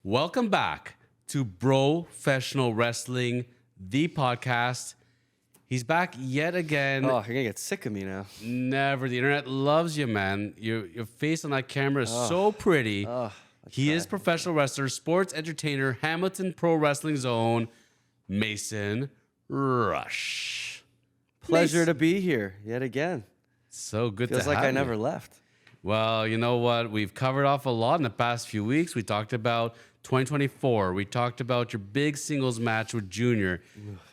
Welcome back to Professional Wrestling, the podcast. He's back yet again. Oh, you're gonna get sick of me now. Never. The internet loves you, man. Your face on that camera is so pretty. He is professional wrestler, sports entertainer, Hamilton Pro Wrestling Zone, Mason Rush. Pleasure to be here yet again. So good to have Feels like I you. never left. Well, you know what? We've covered off a lot in the past few weeks. We talked about 2024. We talked about your big singles match with Junior,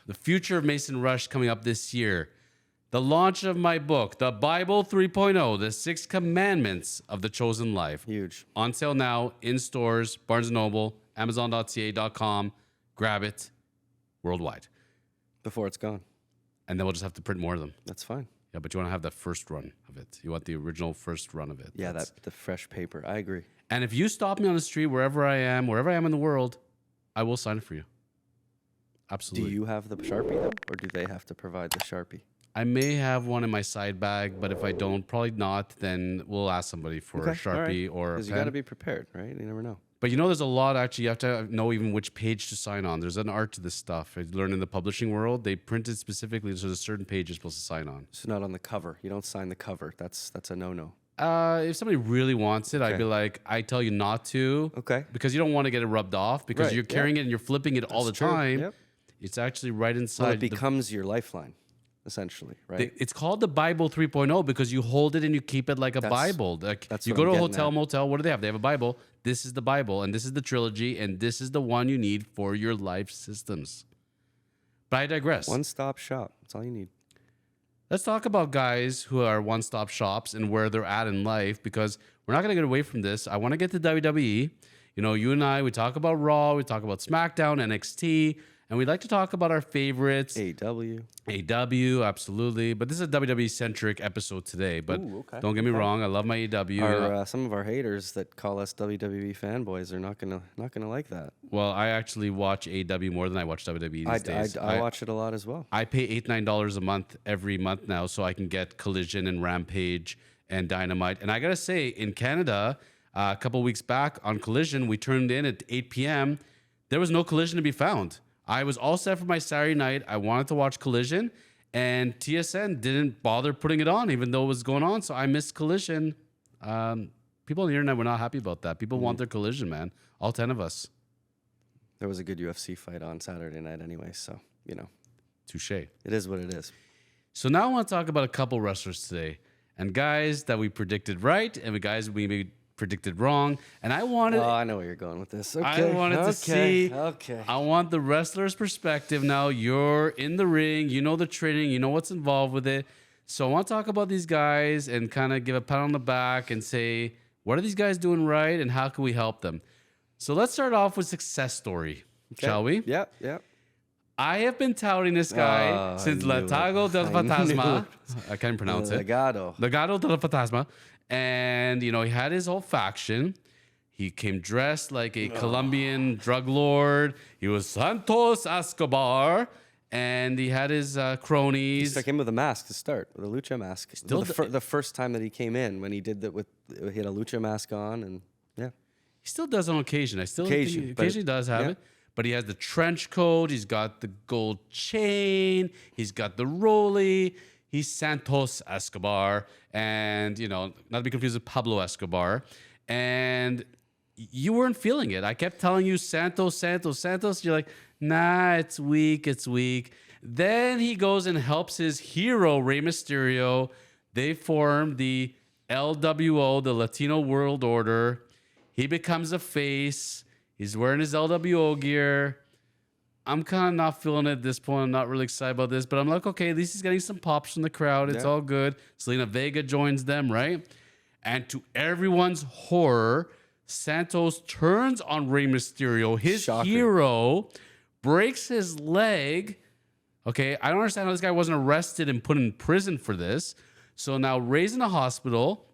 the future of Mason Rush coming up this year, the launch of my book, The Bible 3.0, The 6 Commandments of the Chosen Life. Huge. On sale now in stores, Barnes & Noble, Amazon.ca.com. Grab it worldwide. Before it's gone. And then we'll just have to print more of them. That's fine. Yeah, but you want to have the first run of it. You want the original first run of it. Yeah, the fresh paper. I agree. And if you stop me on the street, wherever I am in the world, I will sign it for you. Absolutely. Do you have the Sharpie though, or do they have to provide the Sharpie? I may have one in my side bag, but if I don't, probably not, then we'll ask somebody for a Sharpie or a Because you pen. got to be prepared, right? You never know. But you know, there's a lot, actually, you have to know even which page to sign on. There's an art to this stuff. I learned in the publishing world, they print it specifically, so there's a certain page you're supposed to sign on. So not on the cover. You don't sign the cover. That's a no-no. If somebody really wants it, I'd be like, I tell you not to. Okay. Because you don't want to get it rubbed off because Right, you're carrying it and you're flipping it all the true. time. Yep. It's actually right inside. Well, it becomes your lifeline, essentially, right? It's called the Bible 3.0 because you hold it and you keep it like a Bible. Like that's you what go I'm to a getting hotel, at. motel, what do they have? They have a Bible. This is the Bible, and this is the trilogy, and this is the one you need for your life systems. But I digress. One-stop shop. That's all you need. Let's talk about guys who are one-stop shops and where they're at in life because we're not going to get away from this. I want to get to WWE. You know, you and I, we talk about Raw, we talk about SmackDown, NXT, and we'd like to talk about our favorites. AEW. AEW, absolutely. But this is a WWE-centric episode today. But Ooh, okay. don't get me wrong, I love my AEW. Some of our haters that call us WWE fanboys are not gonna like that. Well, I actually watch AEW more than I watch WWE these days. I watch it a lot as well. I pay $8-9 a month every month now so I can get Collision and Rampage and Dynamite. And I got to say, in Canada, a couple weeks back on Collision, we turned in at 8 p.m. There was no Collision to be found. I was all set for my Saturday night. I wanted to watch Collision, and TSN didn't bother putting it on, even though it was going on. So I missed Collision. People on the internet were not happy about that. People want their Collision, man. All 10 of us. There was a good UFC fight on Saturday night anyway, so, you know. Touche. It is what it is. So now I want to talk about a couple wrestlers today, and guys that we predicted right, and guys we maybe predicted wrong. And I wanted... Oh, I know where you're going with this. Okay. I wanted to see. Okay. I want the wrestler's perspective now. You're in the ring. You know the training. You know what's involved with it. So I want to talk about these guys and kind of give a pat on the back and say, what are these guys doing right and how can we help them? So let's start off with success story, shall we? Yep, yep. I have been touting this guy since Legado del Fantasma. I can't pronounce it. Legado del Fantasma. And, you know, he had his whole faction. He came dressed like a Colombian drug lord. He was Santos Escobar. And he had his cronies. He came with a mask to start, with a lucha mask. Still the first time that he came in, when he did that he had a lucha mask on, and yeah. He still does on occasion. I still think he but occasionally does have it. But he has the trench coat. He's got the gold chain. He's got the rolly. He's Santos Escobar. And, you know, not to be confused with Pablo Escobar. And you weren't feeling it. I kept telling you Santos, Santos, Santos. You're like, nah, it's weak. It's weak. Then he goes and helps his hero, Rey Mysterio. They form the LWO, the Latino World Order. He becomes a face. He's wearing his LWO gear. I'm kind of not feeling it at this point. I'm not really excited about this, but I'm like, okay, at least he's getting some pops from the crowd. It's all good. Selena Vega joins them, right? And to everyone's horror, Santos turns on Rey Mysterio, his hero, breaks his leg. Okay, I don't understand how this guy wasn't arrested and put in prison for this. So now Rey's in the hospital.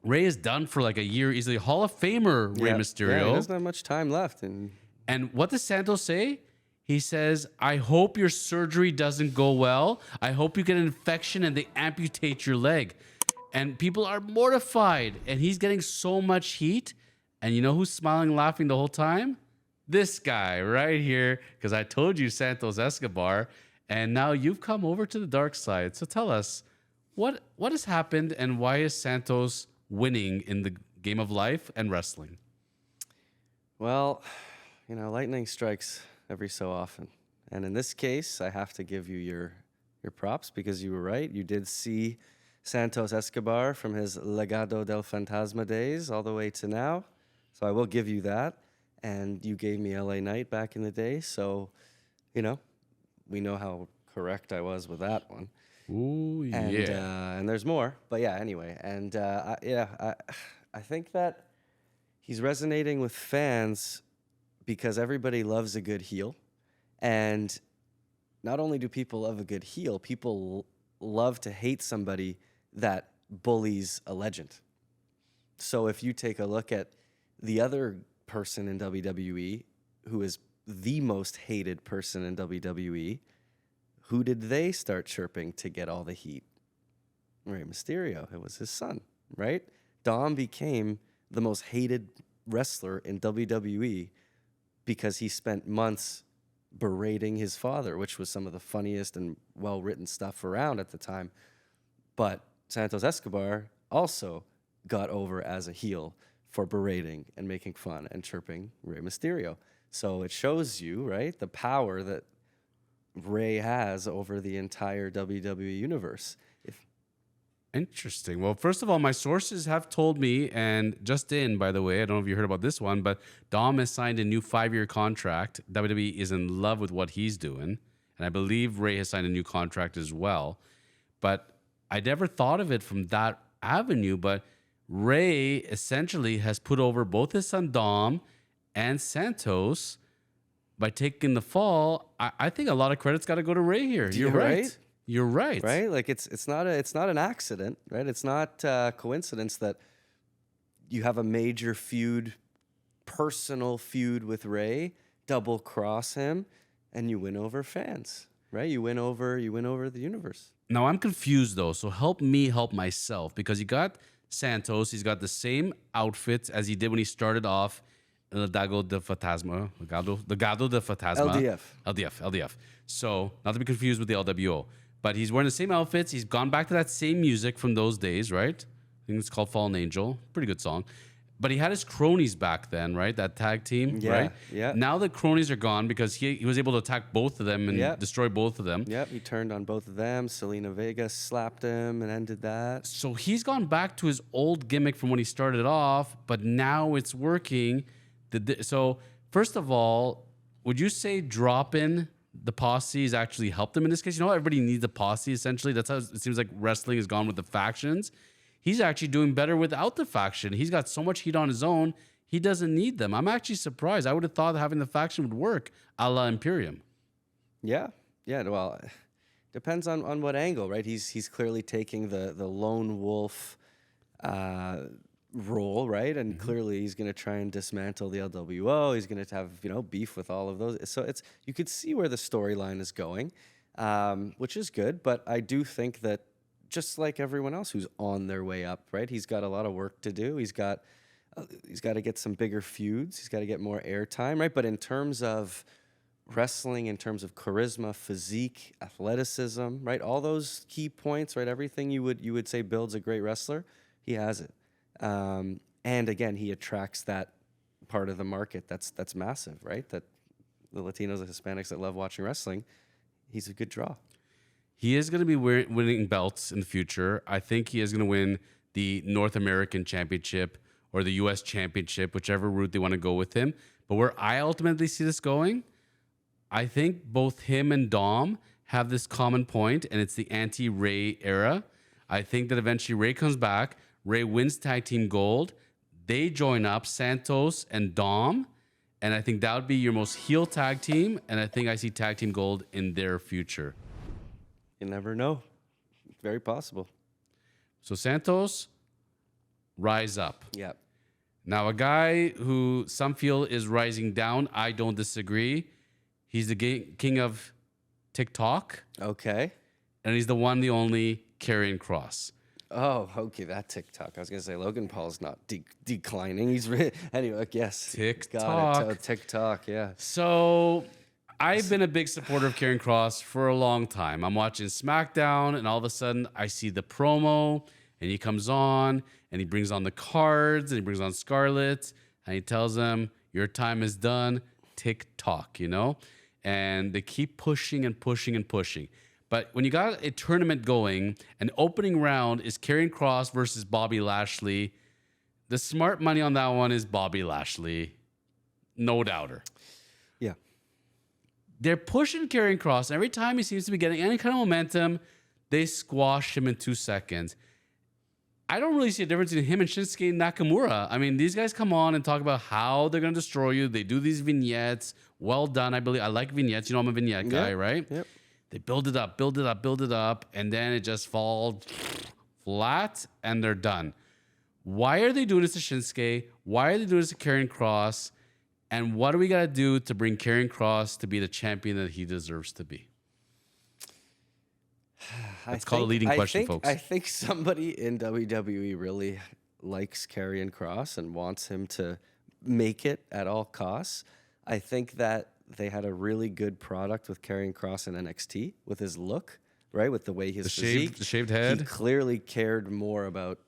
Rey is done for like a year easily. Hall of Famer Rey Mysterio. Yeah, he doesn't have much time left. And what does Santos say? He says, I hope your surgery doesn't go well. I hope you get an infection and they amputate your leg. And people are mortified. And he's getting so much heat. And you know who's smiling, laughing the whole time? this guy right here, because I told you Santos Escobar, and now you've come over to the dark side. So tell us, what has happened and why is Santos winning in the game of life and wrestling? Well, lightning strikes every so often. And in this case, I have to give you your props because you were right. You did see Santos Escobar from his Legado del Fantasma days all the way to now. So I will give you that. And you gave me LA Knight back in the day. So, we know how correct I was with that one. Ooh, yeah. And there's more. But yeah, anyway. And I think that he's resonating with fans because everybody loves a good heel. And not only do people love a good heel, people love to hate somebody that bullies a legend. So if you take a look at the other person in WWE who is the most hated person in WWE, who did they start chirping to get all the heat? Rey Mysterio. It was his son, right? Dom became the most hated wrestler in WWE because he spent months berating his father, which was some of the funniest and well-written stuff around at the time. But Santos Escobar also got over as a heel for berating and making fun and chirping Rey Mysterio. So it shows you, right, the power that Rey has over the entire WWE universe. Interesting. Well, first of all, my sources have told me, and just in, by the way, I don't know if you heard about this one, but Dom has signed a new 5-year contract. WWE is in love with what he's doing. And I believe Rey has signed a new contract as well. But I never thought of it from that avenue. But Rey essentially has put over both his son Dom and Santos by taking the fall. I think a lot of credit's got to go to Rey here. You're right. You're right. Right? Like it's not an accident, right? It's not a coincidence that you have a major feud, personal feud with Rey, double cross him, and you win over fans, right? You win over the universe. Now I'm confused though, so help me help myself because you got Santos. He's got the same outfits as he did when he started off Legado de Fantasma. Legado de Fantasma. LDF. So not to be confused with the LWO. But he's wearing the same outfits. He's gone back to that same music from those days, right? I think it's called Fallen Angel. Pretty good song. But he had his cronies back then, right? That tag team, right? Yeah. Now the cronies are gone because he was able to attack both of them and destroy both of them. Yep, he turned on both of them. Selena Vega slapped him and ended that. So he's gone back to his old gimmick from when he started off, but now it's working. So first of all, would you say dropping the posse has actually helped him in this case? Everybody needs a posse, essentially. That's how it seems like wrestling has gone with the factions. He's actually doing better without the faction. He's got so much heat on his own, he doesn't need them. I'm actually surprised. I would have thought having the faction would work a la Imperium. Yeah. Well, depends on what angle, right? He's clearly taking the lone wolf role, right? And clearly he's going to try and dismantle the LWO. He's going to have, beef with all of those. So you could see where the storyline is going, which is good. But I do think that just like everyone else who's on their way up, right? He's got a lot of work to do. He's got to get some bigger feuds. He's got to get more airtime, right? But in terms of wrestling, in terms of charisma, physique, athleticism, right? All those key points, right? Everything you would say builds a great wrestler, he has it. And again, he attracts that part of the market that's massive, right? That the Latinos and Hispanics that love watching wrestling, he's a good draw. He is going to be winning belts in the future. I think he is going to win the North American Championship or the U.S. Championship, whichever route they want to go with him. But where I ultimately see this going, I think both him and Dom have this common point, and it's the anti-Rey era. I think that eventually Rey comes back. Rey wins tag team gold. They join up, Santos and Dom. And I think that would be your most heel tag team. And I think I see tag team gold in their future. You never know. Very possible. So Santos, rise up. Yep. Now, a guy who some feel is rising down, I don't disagree. He's the king of TikTok. Okay. And he's the one, the only Karrion Kross. Oh, okay, that TikTok. I was gonna say Logan Paul's not declining. Anyway. Yes, got it. TikTok. TikTok. Yeah. So I've been a big supporter of Karrion Kross for a long time. I'm watching SmackDown, and all of a sudden I see the promo, and he comes on, and he brings on the cards, and he brings on Scarlett, and he tells them, "Your time is done." TikTok, and they keep pushing and pushing and pushing. But when you got a tournament going, an opening round is Karrion Kross versus Bobby Lashley. The smart money on that one is Bobby Lashley, no doubter. Yeah. They're pushing Karrion Kross. Every time he seems to be getting any kind of momentum, they squash him in 2 seconds. I don't really see a difference in him and Shinsuke Nakamura. I mean, these guys come on and talk about how they're going to destroy you. They do these vignettes. Well done, I believe. I like vignettes. I'm a vignette guy, right? Yep. They build it up, build it up, build it up, and then it just falls flat, and they're done. Why are they doing this to Shinsuke? Why are they doing this to Karrion Kross? And what do we got to do to bring Karrion Kross to be the champion that he deserves to be? That's called a leading question, folks. I think somebody in WWE really likes Karrion Kross and wants him to make it at all costs. I think that they had a really good product with Karrion Kross in NXT with his look, right? With the way his physique. The shaved head. He clearly cared more about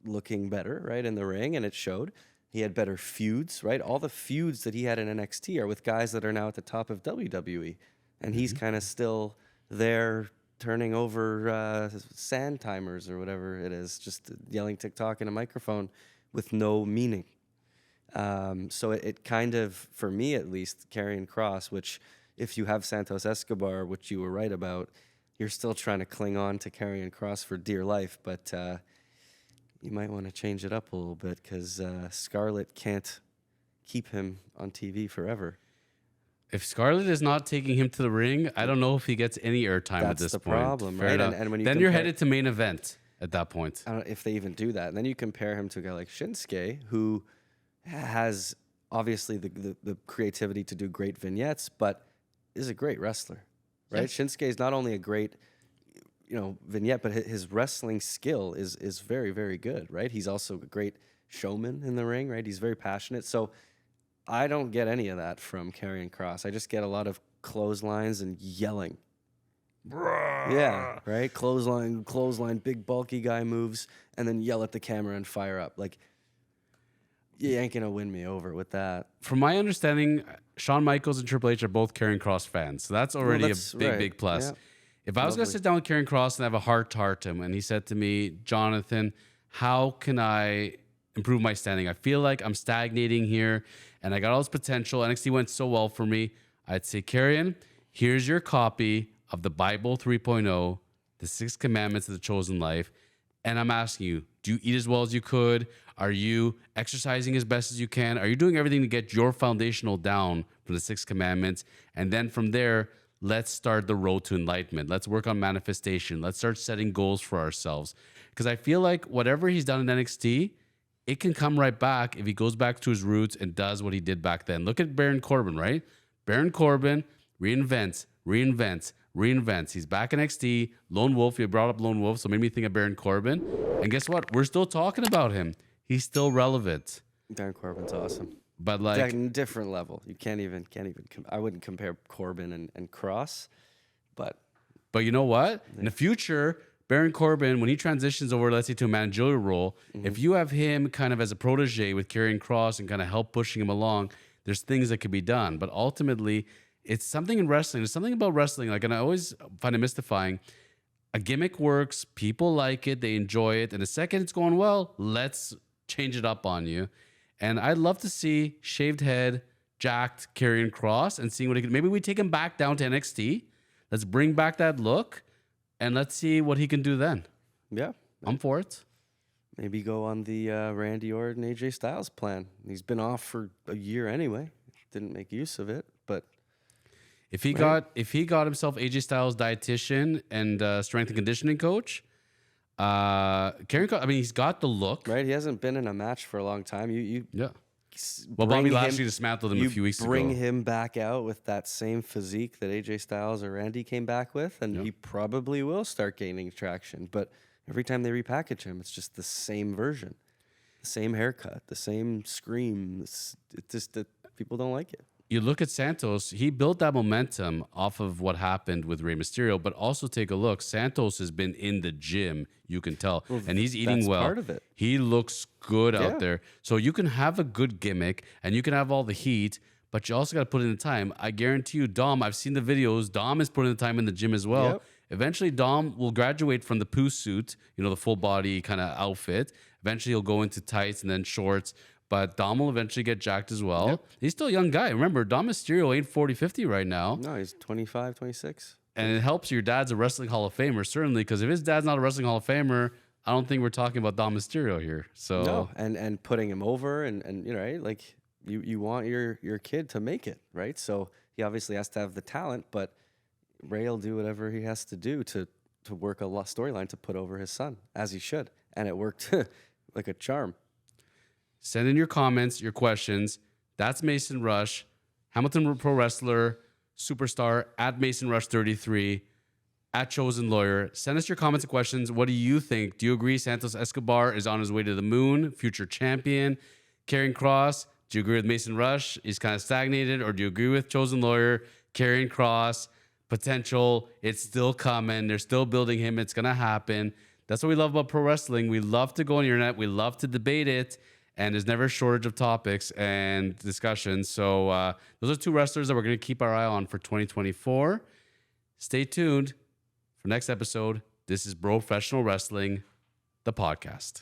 looking better, right, in the ring, and it showed. He had better feuds, right? All the feuds that he had in NXT are with guys that are now at the top of WWE. And he's kind of still there turning over sand timers or whatever it is, just yelling TikTok in a microphone with no meaning. So it kind of, for me at least, Karrion Kross, which if you have Santos Escobar, which you were right about, you're still trying to cling on to Karrion Kross for dear life, but you might want to change it up a little bit because Scarlett can't keep him on TV forever. If Scarlett is not taking him to the ring, I don't know if he gets any airtime at this point. That's the problem, right? And when you're headed to main event at that point. I don't know if they even do that. And then you compare him to a guy like Shinsuke, who has obviously the creativity to do great vignettes, but is a great wrestler, right? Yes. Shinsuke is not only a great vignette, but his wrestling skill is very, very good, right? He's also a great showman in the ring, right? He's very passionate. So I don't get any of that from Karrion Kross. I just get a lot of clotheslines and yelling. Bruh. Yeah, right? Clothesline, big bulky guy moves, and then yell at the camera and fire up. Like, you ain't gonna win me over with that. From my understanding, Shawn Michaels and Triple H are both Karrion Kross fans. So that's already a big plus. Yeah. If I was going to sit down with Karrion Kross and have a heart-to-heart to him, and he said to me, "Jonathan, how can I improve my standing? I feel like I'm stagnating here, and I got all this potential. NXT went so well for me." I'd say, "Karrion, here's your copy of the Bible 3.0, the 6 Commandments of the Chosen Life, and I'm asking you, do you eat as well as you could? Are you exercising as best as you can? Are you doing everything to get your foundational down from the 6 Commandments? And then from there, let's start the road to enlightenment. Let's work on manifestation. Let's start setting goals for ourselves." Because I feel like whatever he's done in NXT, it can come right back if he goes back to his roots and does what he did back then. Look at Baron Corbin, right? Baron Corbin reinvents. He's back in NXT. Lone Wolf, you brought up Lone Wolf, so it made me think of Baron Corbin. And guess what? We're still talking about him. He's still relevant. Baron Corbin's awesome. But like different level. You can't even I wouldn't compare Corbin and Kross, but you know what? In the future, Baron Corbin, when he transitions over, let's say, to a managerial role, if you have him kind of as a protege with Karrion Kross and kind of help pushing him along, there's things that could be done. But ultimately, it's something in wrestling. There's something about wrestling, and I always find it mystifying. A gimmick works, people like it, they enjoy it, and the second it's going well, let's change it up on you. And I'd love to see shaved head, jacked Karrion Kross and seeing what he can. Maybe we take him back down to NXT. Let's bring back that look, and let's see what he can do then. Yeah, I'm for it. Maybe go on the Randy Orton, AJ Styles plan. He's been off for a year anyway. Didn't make use of it, but if he got himself AJ Styles dietitian and strength and conditioning coach. Karrion Kross, I mean, he's got the look. Right, he hasn't been in a match for a long time. Yeah. Well, Bobby Lashley dismantled him a few weeks ago. Bring him back out with that same physique that AJ Styles or Randy came back with, and he probably will start gaining traction. But every time they repackage him, it's just the same version, the same haircut, the same scream. It just that people don't like it. You look at Santos, he built that momentum off of what happened with Rey Mysterio, but also take a look. Santos has been in the gym, you can tell, and he's eating that's well. part of it. He looks good Yeah. out there. So you can have a good gimmick and you can have all the heat, but you also got to put in the time. I guarantee you, Dom, I've seen the videos. Dom is putting the time in the gym as well. Yep. Eventually, Dom will graduate from the poo suit, the full body kind of outfit. Eventually, he'll go into tights and then shorts. But Dom will eventually get jacked as well. Yep. He's still a young guy. Remember, Dom Mysterio ain't 40, 50 right now. No, he's 25, 26. And it helps your dad's a wrestling Hall of Famer, certainly, because if his dad's not a wrestling Hall of Famer, I don't think we're talking about Dom Mysterio here. So No, and putting him over and right, like you want your kid to make it, right? So he obviously has to have the talent, but Ray will do whatever he has to do to work a storyline to put over his son, as he should. And it worked like a charm. send in your comments, your questions. That's Mason Rush, Hamilton Pro Wrestler, Superstar, at Mason Rush 33, at Chosen Lawyer. Send us your comments and questions. What do you think? Do you agree Santos Escobar is on his way to the moon, future champion? Karrion Kross, do you agree with Mason Rush? He's kind of stagnated. Or do you agree with Chosen Lawyer, Karrion Kross, potential? It's still coming. They're still building him. It's going to happen. That's what we love about pro wrestling. We love to go on the internet. We love to debate it. And there's never a shortage of topics and discussions. So those are two wrestlers that we're going to keep our eye on for 2024. Stay tuned for next episode. This is Bro Professional Wrestling, the podcast.